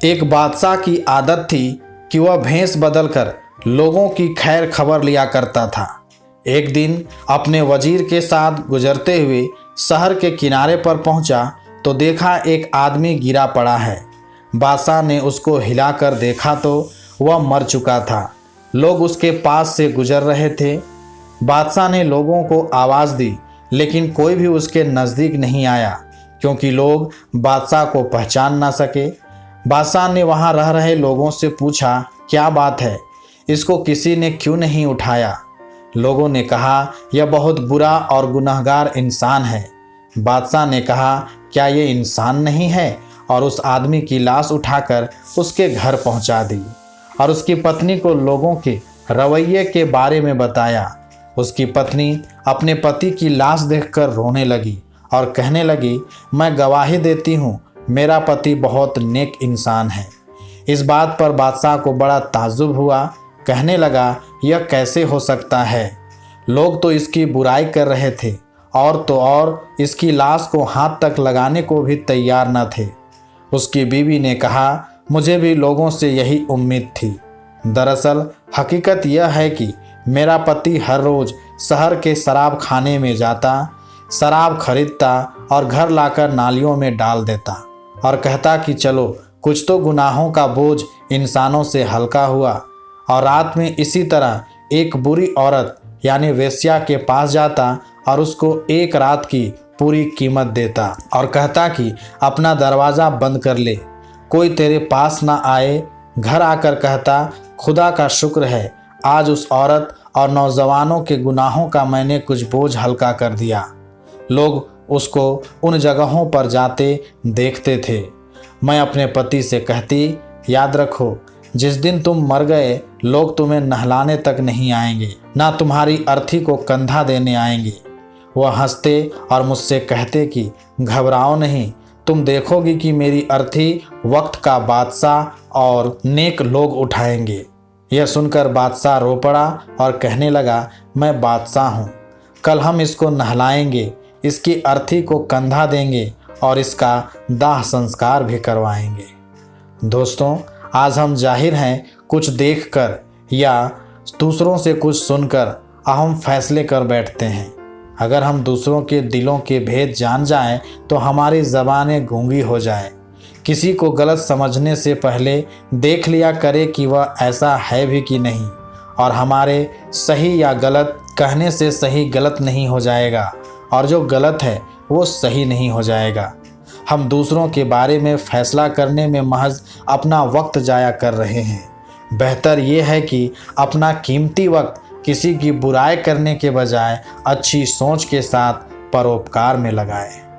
एक बादशाह की आदत थी कि वह भेष बदलकर लोगों की खैर खबर लिया करता था। एक दिन अपने वजीर के साथ गुजरते हुए शहर के किनारे पर पहुंचा तो देखा एक आदमी गिरा पड़ा है। बादशाह ने उसको हिलाकर देखा तो वह मर चुका था। लोग उसके पास से गुजर रहे थे। बादशाह ने लोगों को आवाज़ दी, लेकिन कोई भी उसके नज़दीक नहीं आया, क्योंकि लोग बादशाह को पहचान ना सके। बादशाह ने वहाँ रह रहे लोगों से पूछा, क्या बात है, इसको किसी ने क्यों नहीं उठाया? लोगों ने कहा, यह बहुत बुरा और गुनहगार इंसान है। बादशाह ने कहा, क्या ये इंसान नहीं है? और उस आदमी की लाश उठाकर उसके घर पहुंचा दी और उसकी पत्नी को लोगों के रवैये के बारे में बताया। उसकी पत्नी अपने पति की लाश देखकर रोने लगी और कहने लगी, मैं गवाही देती हूँ, मेरा पति बहुत नेक इंसान है। इस बात पर बादशाह को बड़ा ताज्जुब हुआ। कहने लगा, यह कैसे हो सकता है? लोग तो इसकी बुराई कर रहे थे और तो और इसकी लाश को हाथ तक लगाने को भी तैयार न थे। उसकी बीवी ने कहा, मुझे भी लोगों से यही उम्मीद थी। दरअसल हकीकत यह है कि मेरा पति हर रोज़ शहर के शराब खाने में जाता, शराब खरीदता और घर लाकर नालियों में डाल देता और कहता कि चलो कुछ तो गुनाहों का बोझ इंसानों से हल्का हुआ। और रात में इसी तरह एक बुरी औरत यानी वेश्या के पास जाता और उसको एक रात की पूरी कीमत देता और कहता कि अपना दरवाज़ा बंद कर ले, कोई तेरे पास ना आए। घर आकर कहता, खुदा का शुक्र है, आज उस औरत और नौजवानों के गुनाहों का मैंने कुछ बोझ हल्का कर दिया। लोग उसको उन जगहों पर जाते देखते थे। मैं अपने पति से कहती, याद रखो, जिस दिन तुम मर गए लोग तुम्हें नहलाने तक नहीं आएंगे, ना तुम्हारी अर्थी को कंधा देने आएंगे। वह हंसते और मुझसे कहते कि घबराओ नहीं, तुम देखोगी कि मेरी अर्थी वक्त का बादशाह और नेक लोग उठाएंगे। यह सुनकर बादशाह रो पड़ा और कहने लगा, मैं बादशाह हूँ, कल हम इसको नहलाएंगे, इसकी अर्थी को कंधा देंगे और इसका दाह संस्कार भी करवाएंगे। दोस्तों, आज हम जाहिर हैं कुछ देखकर या दूसरों से कुछ सुनकर अहम फैसले कर बैठते हैं। अगर हम दूसरों के दिलों के भेद जान जाएं तो हमारी ज़बानें गूंगी हो जाएं। किसी को गलत समझने से पहले देख लिया करे कि वह ऐसा है भी कि नहीं, और हमारे सही या गलत कहने से सही गलत नहीं हो जाएगा और जो गलत है वो सही नहीं हो जाएगा। हम दूसरों के बारे में फैसला करने में महज अपना वक्त जाया कर रहे हैं। बेहतर ये है कि अपना कीमती वक्त किसी की बुराई करने के बजाय अच्छी सोच के साथ परोपकार में लगाएं।